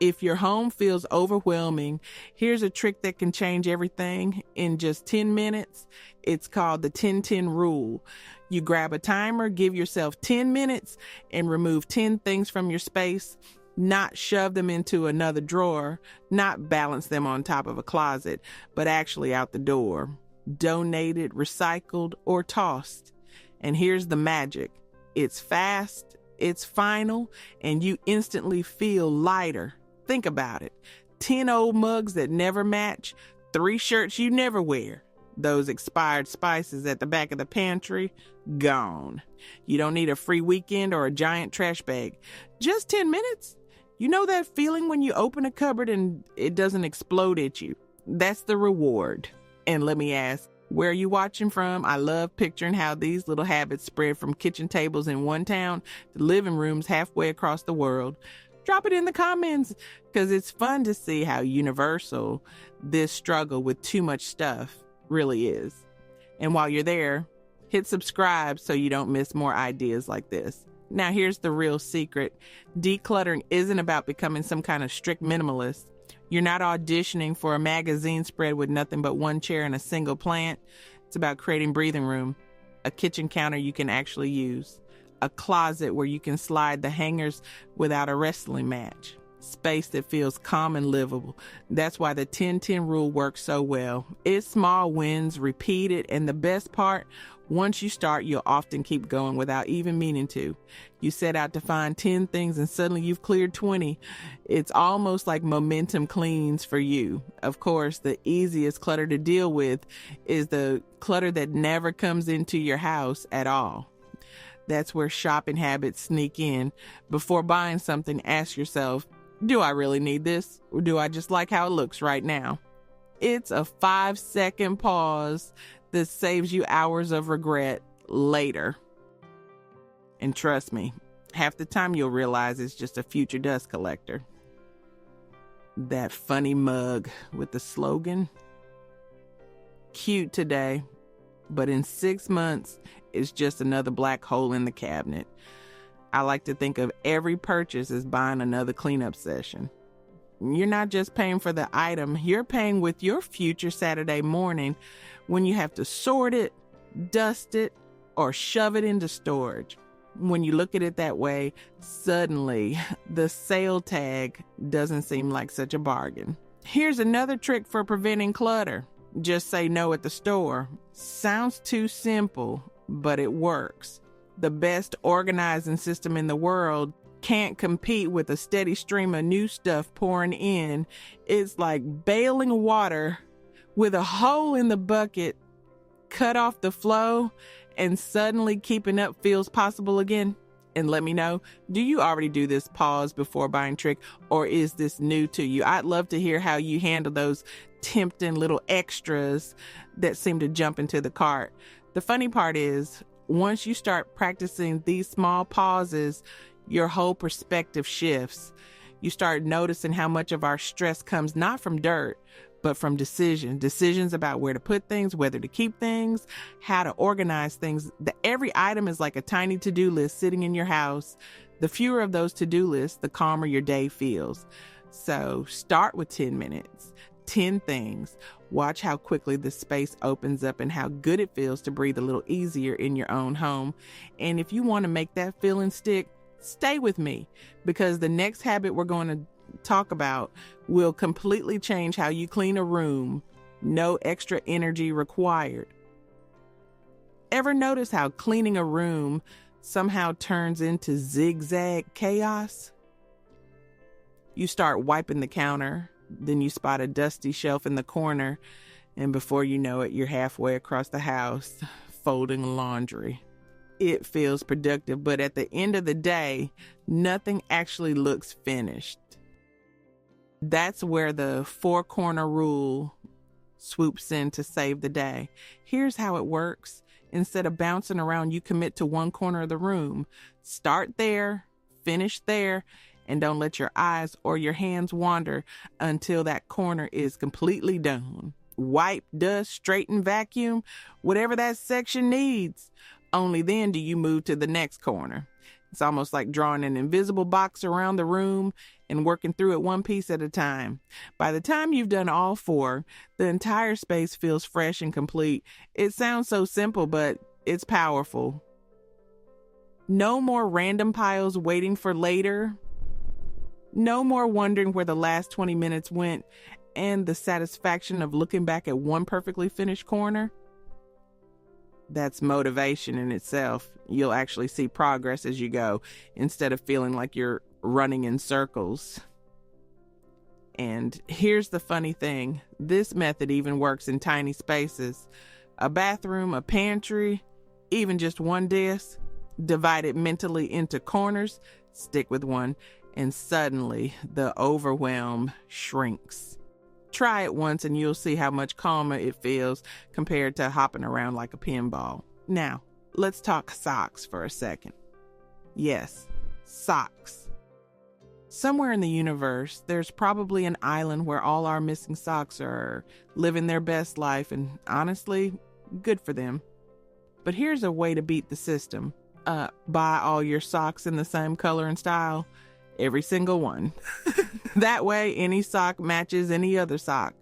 If your home feels overwhelming, here's a trick that can change everything in just 10 minutes. It's called the 10-10 rule. You grab a timer, give yourself 10 minutes, and remove 10 things from your space. Not shove them into another drawer, not balance them on top of a closet, but actually out the door. Donated, recycled, or tossed. And here's the magic. It's fast, it's final, and you instantly feel lighter. Think about it. 10 old mugs that never match, 3 shirts you never wear, those expired spices at the back of the pantry, gone. You don't need a free weekend or a giant trash bag. Just 10 minutes. You know that feeling when you open a cupboard and it doesn't explode at you? That's the reward. And let me ask, where are you watching from? I love picturing how these little habits spread from kitchen tables in one town to living rooms halfway across the world. Drop it in the comments, because it's fun to see how universal this struggle with too much stuff really is. And while you're there, hit subscribe so you don't miss more ideas like this. Now, here's the real secret. Decluttering isn't about becoming some kind of strict minimalist. You're not auditioning for a magazine spread with nothing but one chair and a single plant. It's about creating breathing room, a kitchen counter you can actually use, a closet where you can slide the hangers without a wrestling match, space that feels calm and livable. That's why the 10-10 rule works so well. It's small wins, repeated, and the best part, once you start, you'll often keep going without even meaning to. You set out to find 10 things and suddenly you've cleared 20. It's almost like momentum cleans for you. Of course, the easiest clutter to deal with is the clutter that never comes into your house at all. That's where shopping habits sneak in. Before buying something, ask yourself, do I really need this? Or do I just like how it looks right now? It's a 5-second pause that saves you hours of regret later. And trust me, half the time you'll realize it's just a future dust collector. That funny mug with the slogan, cute today, but in 6 months, it's just another black hole in the cabinet. I like to think of every purchase as buying another cleanup session. You're not just paying for the item, you're paying with your future Saturday morning when you have to sort it, dust it, or shove it into storage. When you look at it that way, suddenly the sale tag doesn't seem like such a bargain. Here's another trick for preventing clutter. Just say no at the store. Sounds too simple, but it works. The best organizing system in the world can't compete with a steady stream of new stuff pouring in. It's like bailing water with a hole in the bucket, cut off the flow, and suddenly keeping up feels possible again. And let me know, do you already do this pause before buying trick, or is this new to you? I'd love to hear how you handle those tempting little extras that seem to jump into the cart. The funny part is, once you start practicing these small pauses, your whole perspective shifts. You start noticing how much of our stress comes not from dirt, but from decisions about where to put things, whether to keep things, how to organize things. Every item is like a tiny to-do list sitting in your house. The fewer of those to-do lists, the calmer your day feels. So start with 10 minutes, 10 things. Watch how quickly the space opens up and how good it feels to breathe a little easier in your own home. And if you want to make that feeling stick, stay with me, because the next habit we're going to talk about will completely change how you clean a room. No extra energy required. Ever notice how cleaning a room somehow turns into zigzag chaos? You start wiping the counter, then you spot a dusty shelf in the corner, and before you know it, you're halfway across the house folding laundry. It feels productive, but at the end of the day, nothing actually looks finished. That's where the 4-corner rule swoops in to save the day. Here's how it works. Instead of bouncing around, you commit to one corner of the room. Start there, finish there, and don't let your eyes or your hands wander until that corner is completely done. Wipe, dust, straighten, vacuum, whatever that section needs. Only then do you move to the next corner. It's almost like drawing an invisible box around the room and working through it one piece at a time. By the time you've done all 4, the entire space feels fresh and complete. It sounds so simple, but it's powerful. No more random piles waiting for later. No more wondering where the last 20 minutes went and the satisfaction of looking back at one perfectly finished corner. That's motivation in itself. You'll actually see progress as you go instead of feeling like you're running in circles. And here's the funny thing. This method even works in tiny spaces. A bathroom, a pantry, even just one desk. Divide it mentally into corners, stick with one, and suddenly the overwhelm shrinks. Try it once and you'll see how much calmer it feels compared to hopping around like a pinball. Now, let's talk socks for a second. Yes, socks. Somewhere in the universe, there's probably an island where all our missing socks are living their best life, and honestly, good for them. But here's a way to beat the system. Buy all your socks in the same color and style. Every single one. That way, any sock matches any other sock.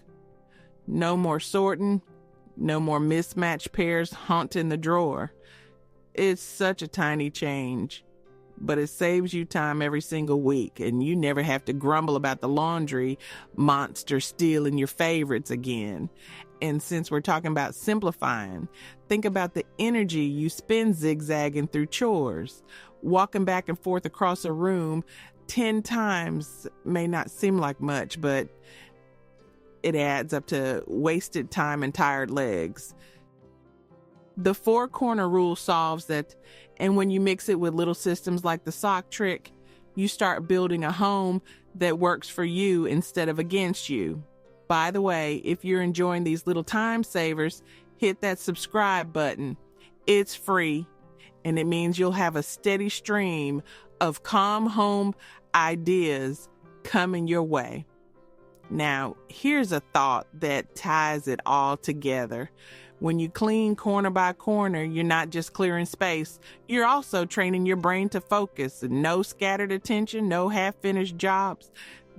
No more sorting. No more mismatched pairs haunting the drawer. It's such a tiny change, but it saves you time every single week, and you never have to grumble about the laundry monster stealing your favorites again. And since we're talking about simplifying, think about the energy you spend zigzagging through chores. Walking back and forth across a room 10 times may not seem like much, but it adds up to wasted time and tired legs. The 4-corner rule solves that, and when you mix it with little systems like the sock trick, you start building a home that works for you instead of against you. By the way, if you're enjoying these little time savers, hit that subscribe button. It's free, and it means you'll have a steady stream of calm home ideas coming your way. Now, here's a thought that ties it all together. When you clean corner by corner, you're not just clearing space, you're also training your brain to focus. No scattered attention, no half-finished jobs.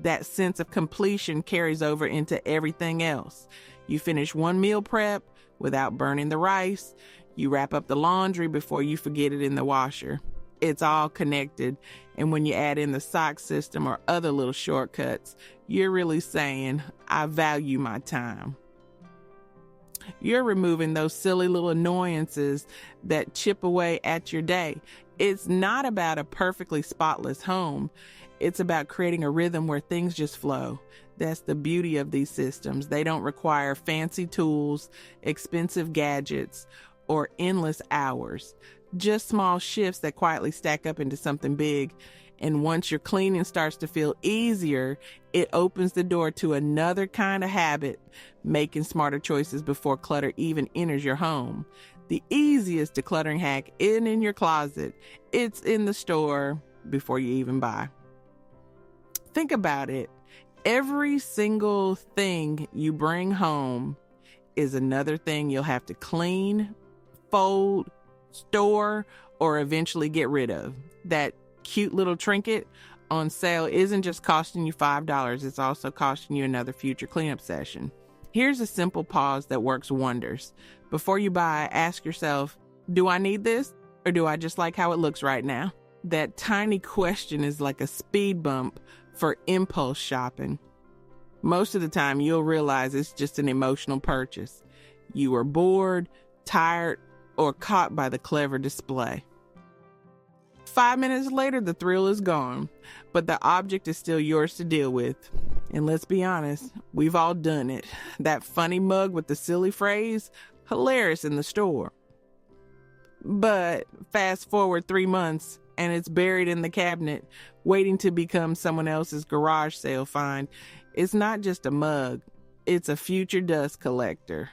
That sense of completion carries over into everything else. You finish one meal prep without burning the rice. You wrap up the laundry before you forget it in the washer. It's all connected. And when you add in the sock system or other little shortcuts, you're really saying, I value my time. You're removing those silly little annoyances that chip away at your day. It's not about a perfectly spotless home. It's about creating a rhythm where things just flow. That's the beauty of these systems. They don't require fancy tools, expensive gadgets, or endless hours. Just small shifts that quietly stack up into something big. And once your cleaning starts to feel easier, it opens the door to another kind of habit, making smarter choices before clutter even enters your home. The easiest decluttering hack isn't in your closet. It's in the store before you even buy. Think about it. Every single thing you bring home is another thing you'll have to clean, fold, store, or eventually get rid of. That cute little trinket on sale isn't just costing you $5, it's also costing you another future cleanup session. Here's a simple pause that works wonders. Before you buy, ask yourself, do I need this, or do I just like how it looks right now? That tiny question is like a speed bump for impulse shopping. Most of the time, you'll realize it's just an emotional purchase. You were bored, tired, or caught by the clever display. 5 minutes later, the thrill is gone, but the object is still yours to deal with. And let's be honest, we've all done it. That funny mug with the silly phrase, hilarious in the store. But fast forward 3 months, and it's buried in the cabinet, waiting to become someone else's garage sale find. It's not just a mug, it's a future dust collector.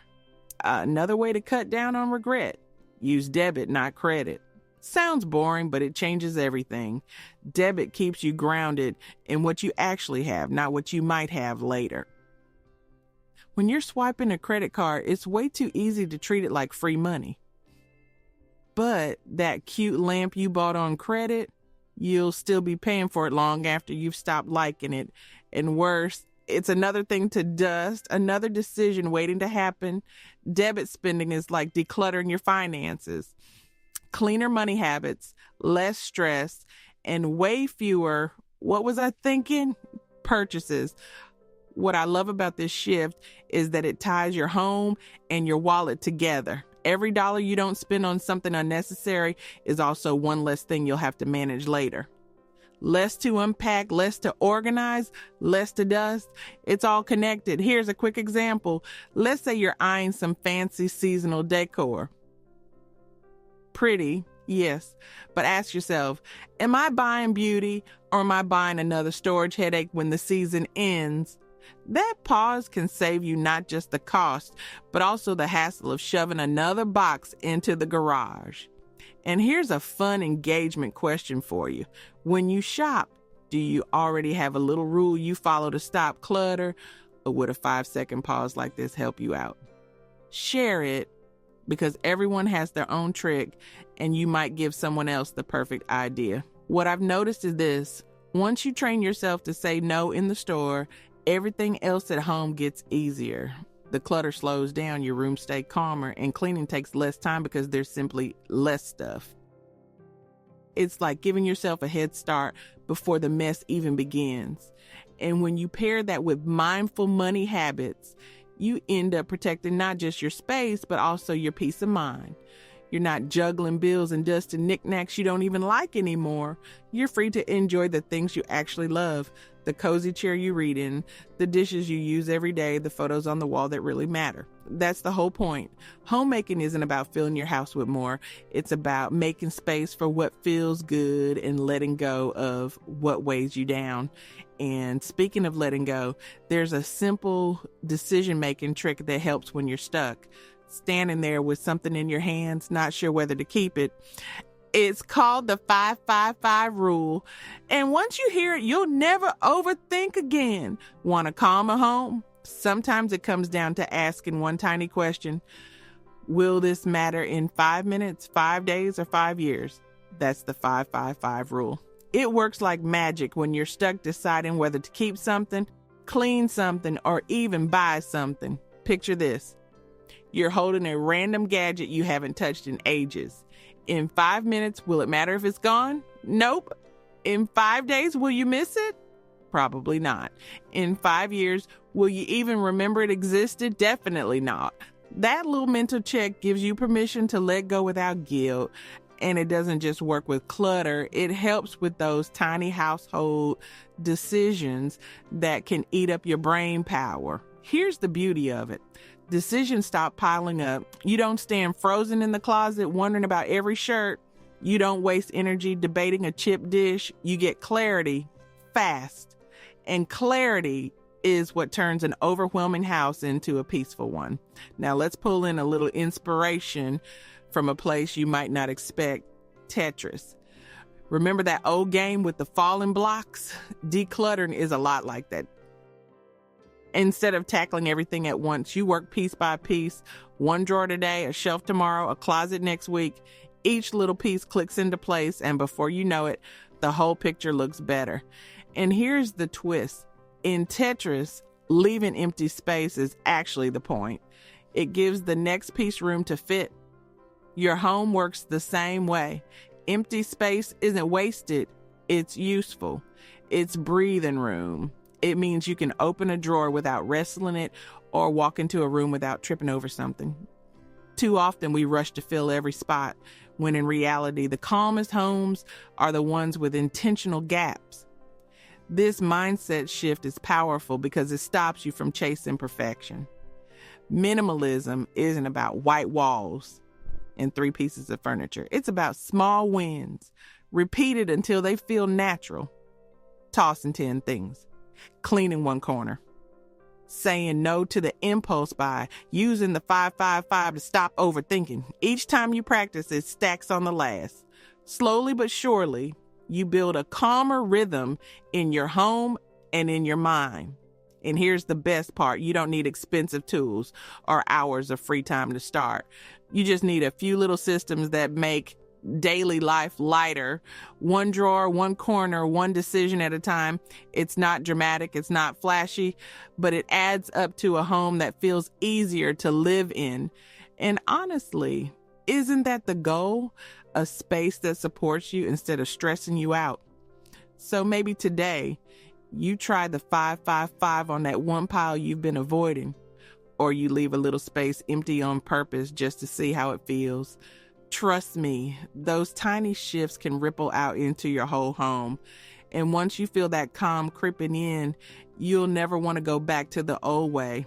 Another way to cut down on regret. Use debit, not credit. Sounds boring, but it changes everything. Debit keeps you grounded in what you actually have, not what you might have later. When you're swiping a credit card, it's way too easy to treat it like free money. But that cute lamp you bought on credit, You'll still be paying for it long after you've stopped liking it. And worse, it's another thing to dust, another decision waiting to happen. Debit spending is like decluttering your finances. Cleaner money habits, less stress, and way fewer, what was I thinking? Purchases. What I love about this shift is that it ties your home and your wallet together. Every dollar you don't spend on something unnecessary is also one less thing you'll have to manage later. Less to unpack, less to organize, less to dust. It's all connected. Here's a quick example. Let's say you're eyeing some fancy seasonal decor. Pretty, yes, but ask yourself, am I buying beauty or am I buying another storage headache when the season ends? That pause can save you not just the cost, but also the hassle of shoving another box into the garage. And here's a fun engagement question for you. When you shop, do you already have a little rule you follow to stop clutter? Or would a 5-second pause like this help you out? Share it, because everyone has their own trick and you might give someone else the perfect idea. What I've noticed is this: once you train yourself to say no in the store, everything else at home gets easier. The clutter slows down, your room stays calmer, and cleaning takes less time because there's simply less stuff. It's like giving yourself a head start before the mess even begins. And when you pair that with mindful money habits, you end up protecting not just your space, but also your peace of mind. You're not juggling bills and dusting knickknacks you don't even like anymore. You're free to enjoy the things you actually love. The cozy chair you read in, the dishes you use every day, the photos on the wall that really matter. That's the whole point. Homemaking isn't about filling your house with more. It's about making space for what feels good and letting go of what weighs you down. And speaking of letting go, there's a simple decision-making trick that helps when you're stuck. Standing there with something in your hands, not sure whether to keep it. It's called the 5-5-5 rule. And once you hear it, you'll never overthink again. Want to calm a home? Sometimes it comes down to asking one tiny question. Will this matter in 5 minutes, 5 days, or 5 years? That's the 5-5-5 rule. It works like magic when you're stuck deciding whether to keep something, clean something, or even buy something. Picture this. You're holding a random gadget you haven't touched in ages. In 5 minutes, will it matter if it's gone? Nope. In 5 days, will you miss it? Probably not. In 5 years, will you even remember it existed? Definitely not. That little mental check gives you permission to let go without guilt. And it doesn't just work with clutter. It helps with those tiny household decisions that can eat up your brain power. Here's the beauty of it. Decisions stop piling up. You don't stand frozen in the closet wondering about every shirt. You don't waste energy debating a chip dish. You get clarity fast. And clarity is what turns an overwhelming house into a peaceful one. Now let's pull in a little inspiration from a place you might not expect: Tetris. Remember that old game with the falling blocks? Decluttering is a lot like that. Instead of tackling everything at once, you work piece by piece. One drawer today, a shelf tomorrow, a closet next week. Each little piece clicks into place, and before you know it, the whole picture looks better. And here's the twist. In Tetris, leaving empty space is actually the point. It gives the next piece room to fit. Your home works the same way. Empty space isn't wasted. It's useful. It's breathing room. It means you can open a drawer without wrestling it or walk into a room without tripping over something. Too often we rush to fill every spot, when in reality, the calmest homes are the ones with intentional gaps. This mindset shift is powerful because it stops you from chasing perfection. Minimalism isn't about white walls and 3 pieces of furniture. It's about small wins, repeated until they feel natural. Tossing 10 things. Cleaning one corner, saying no to the impulse buy, using the 5-5-5 to stop overthinking. Each time you practice, it stacks on the last. Slowly but surely, you build a calmer rhythm in your home and in your mind. And here's the best part. You don't need expensive tools or hours of free time to start. You just need a few little systems that make daily life lighter. One drawer, one corner, one decision at a time. It's not dramatic, it's not flashy, but it adds up to a home that feels easier to live in. And honestly, isn't that the goal? A space that supports you instead of stressing you out. So maybe today you try the 5-5-5 on that one pile you've been avoiding, or you leave a little space empty on purpose just to see how it feels. Trust me, those tiny shifts can ripple out into your whole home. And once you feel that calm creeping in, you'll never want to go back to the old way.